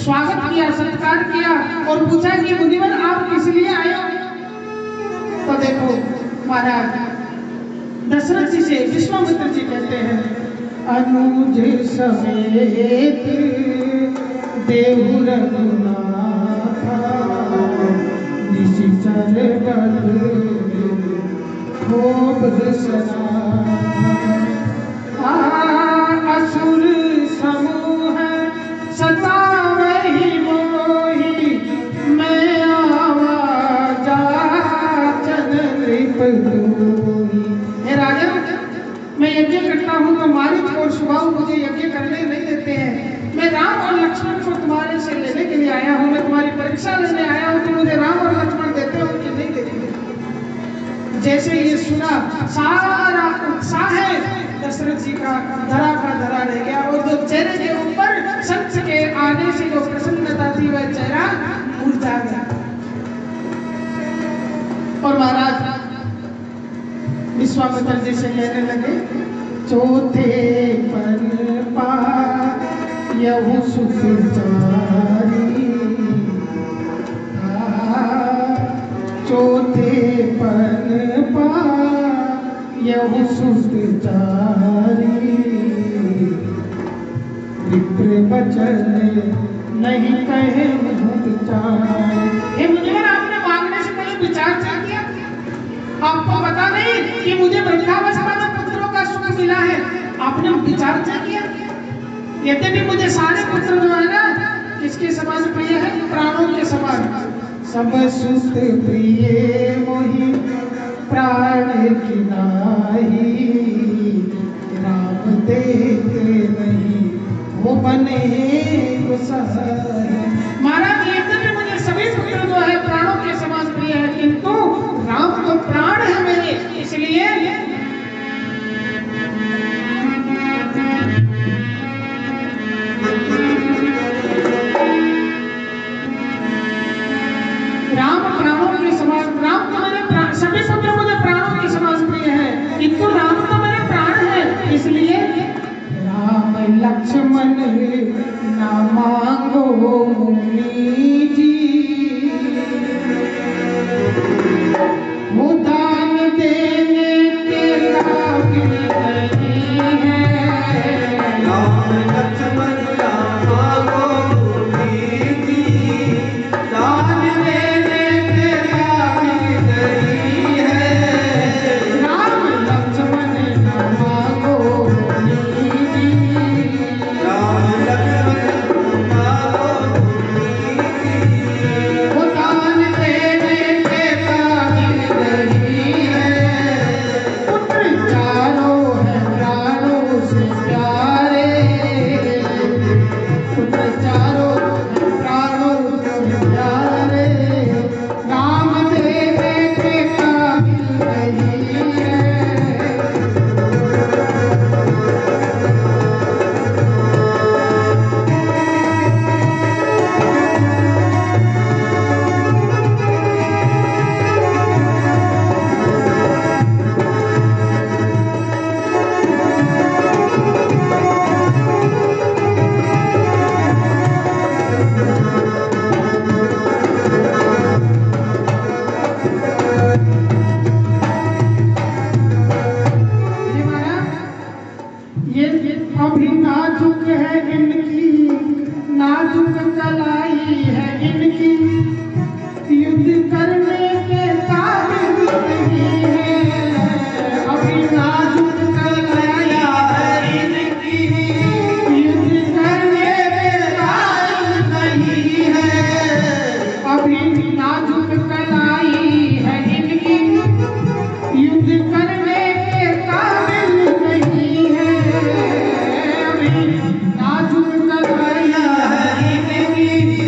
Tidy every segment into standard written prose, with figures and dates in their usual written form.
स्वागत किया, सत्कार किया और पूछा कि मुनिवर आप किस लिए आए हो? तो देखो महाराज दशरथ जी से विश्वामित्र जी कहते हैं, अनुज समेत देहु रघुनाथा निशिचर बल खूब सना असुर समूह सतावहि मोहि मैं आवाजा चन नृप दोहि। हे राजन, मैं यज्ञ करता हूँ तो मारिच और सुबाहु मुझे यज्ञ करने नहीं देते हैं। मैं राम और लक्ष्मण को तुम्हारे से लेने के लिए आया हूँ, मैं तुम्हारी परीक्षा लेने आया हूँ कि मुझे राम और लक्ष्मण देते हो कि नहीं देते। जैसे ये सुना सारा उत्साह है दशरथ जी का धरा रह गया और जो चेहरे के ऊपर सत्य के आने से जो प्रसन्नता थी वह चेहरा मुरझा गया। और महाराज विश्वामित्र जी से कहने लगे, चौथे पर पायहु सुख चारी, चौथे पर पायहु सुख चारी, विप्र बचन नहीं कहे विचार। हे मुनिवर, आपने मांगने से पहले विचार किया? आपको पता नहीं कि मुझे वृद्धावस्था में पुत्रों का सुख मिला है? आपने विचार किया? यद्यपि मुझे सारे पुत्र जो है ना किसके समान प्रिय है? प्राणों के समान। सब सुत प्रिय मोहि प्राण की नाही, राम देते नहीं वो बने सहाय। महाराज, यद्यपि मुझे सभी पुत्र जो है प्राणों के समान प्रिय है, किंतु राम तो प्राण है मेरे, इसलिए राम प्राणों के समान, राम तो मेरे सभी पुत्र मुझे प्राणों के समान प्रिय है, किंतु राम तो मेरे प्राण है, इसलिए राम लक्ष्मण ना मांगो मुनि जी, वो दान देने के काबिल नहीं है। राम लक्ष्मण ना मांगो मुनि जी, दान देने के काबिल नहीं है। राम लक्ष्मण ना मांगो मुनि जी, राम लक्ष्मण ना मांगो मुनि जी, वो दान देने के काबिल नहीं है। पुत्र चारों है प्राणों से प्यारे, पुत्र चारों है प्राणों से प्यारे, राम देने के काबिल नहीं है। ये महाराज, ये अभी नाजुक है इनकी, नाजुक कलाई है इनकी, युद्ध करने के काबिल नहीं है। अभी नाजुक कलाई है इनकी, युद्ध करने के काबिल नहीं है। अभी नाजुक कलाई है इनकी, युद्ध करने के काबिल नहीं है। अभी नाजुक कलाई है इनकी,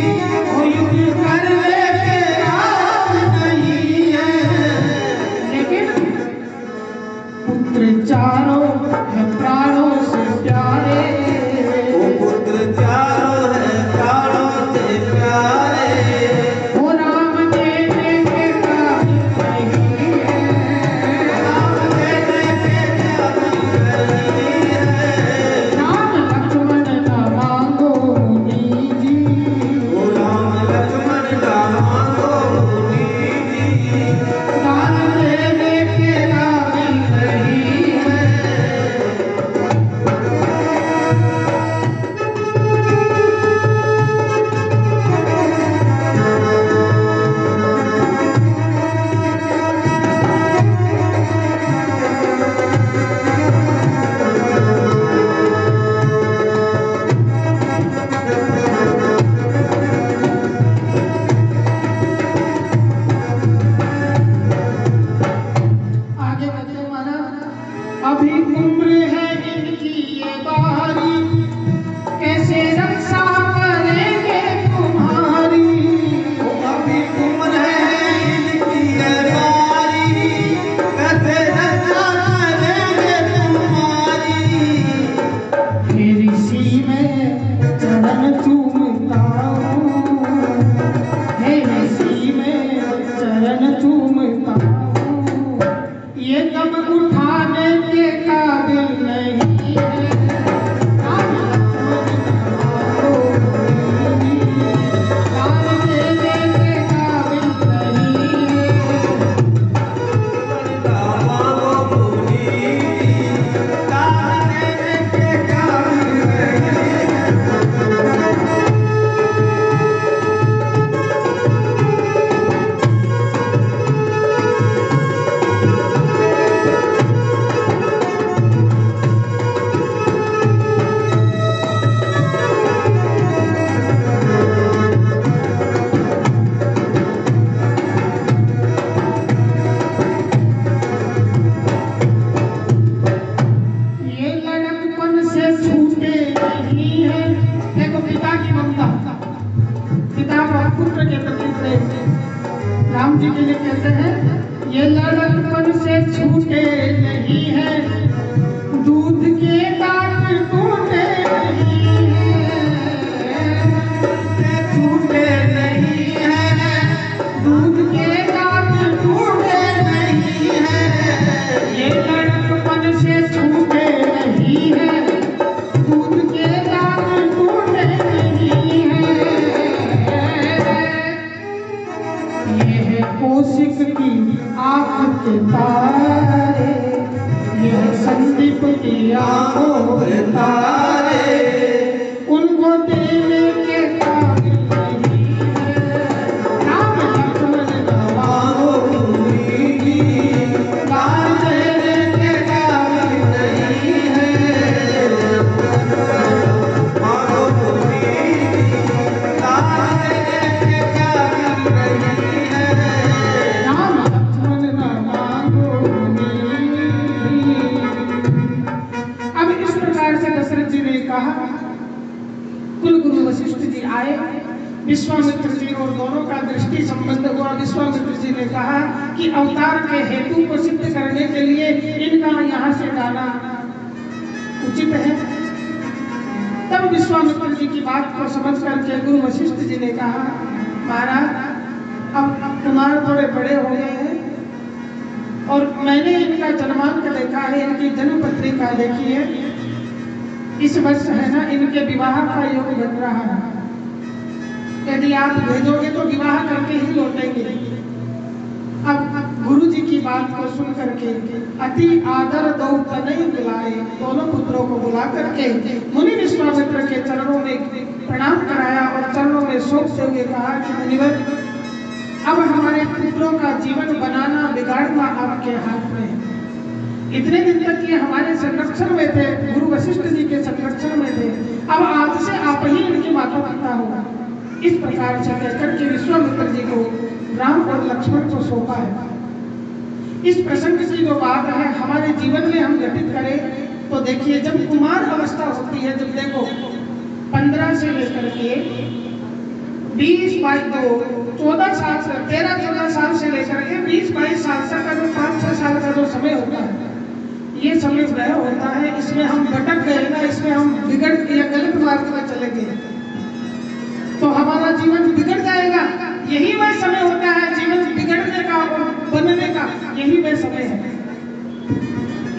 ममता, पिता और पुत्र के प्रति प्रेम। राम जी के लिए कहते हैं ये लड़कपन से छूटे नहीं है, दूध के दांत टूटे नहीं है, छूटे नहीं है, दूध के दांत टूटे नहीं है, ये लड़कपन से छूटे नहीं है, दूध के दांत टूटे नहीं है। ये है कौशिक की आँख के तारे, ये है संदीप की आँखों के तारे, उनको देने के काबिल नहीं है। राम लक्ष्मण मांगो पूरी की, दान देने के काबिल नहीं है। मांगो पूरी की, दान देने के काबिल नहीं है। राम लक्ष्मण मांगो नी। अब इस प्रकार से दशरथ जी ने कहा। कुल गुरु वशिष्ठ जी आए, विश्वामित्र जी और दोनों का दृष्टि संबंध हुआ। विश्वामित्र जी ने कहा कि अवतार के हेतु को सिद्ध करने के लिए इनका यहाँ से जाना उचित है। तब विश्वामित्र जी की बात को समझ करके गुरु वशिष्ठ जी ने कहा महाराज अब कुमार थोड़े बड़े हो गए हैं और मैंने इनका जन्मांक देखा है, इनकी जन्म पत्रिका देखी है। इस वर्ष है ना इनके विवाह का योग बन रहा है। यदि आप भेजोगे तो विवाह करके ही लौटेंगे। अब गुरु जी की बात को सुन करके अति आदर दो तनय बुलाए, दोनों पुत्रों को बुला करके मुनि विश्वामित्र के चरणों में प्रणाम कराया और चरणों में शोक से हुए कहा कि मुनिवर अब हमारे पुत्रों का जीवन बनाना बिगाड़ना आपके हाथ में है। इतने दिन तक ये हमारे संरक्षण में थे, गुरु वशिष्ठ जी के संरक्षण में थे, अब आज से आप ही इनके माता पिता होगा। इस प्रकार से कहकर के विश्वामित्र जी को राम और लक्ष्मण को सौंपा है। इस प्रसंग की जो बात है हमारे जीवन में हम घटित करें तो देखिए जब कुमार अवस्था होती है, जब देखो 15 से लेकर के 14 साल से 13-14 साल से लेकर के 20-22 साल तक का जो 5-6 साल का जो समय होता है, ये समय वह होता है इसमें हम भटक गए ना, इसमें हम बिगड़ या गलत मार्ग में चले गए तो हमारा जीवन बिगड़ जाएगा। यही वह समय होता है जीवन बिगड़ने का और बनने का, यही वह समय है।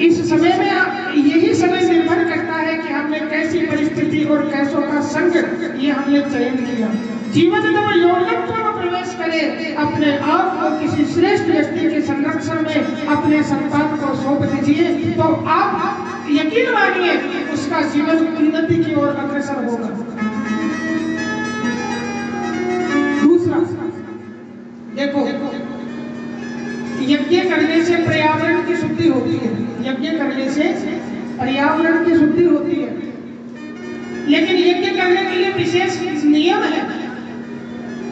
इस समय में यही समय निर्भर करता है कि हमने कैसी परिस्थिति और कैसों का संग ये हमने चयन किया। जीवन जब यौवनत्व में प्रवेश करे, अपने आप को किसी श्रेष्ठ व्यक्ति के संरक्षण में अपने संतान को सौंप दीजिए तो आप यकीन मानिए उसका जीवन उन्नति की ओर अग्रसर होगा। दूसरा देखो, यज्ञ करने से पर्यावरण की शुद्धि होती है, यज्ञ करने से पर्यावरण की शुद्धि होती है, लेकिन यज्ञ करने के लिए विशेष नियम है।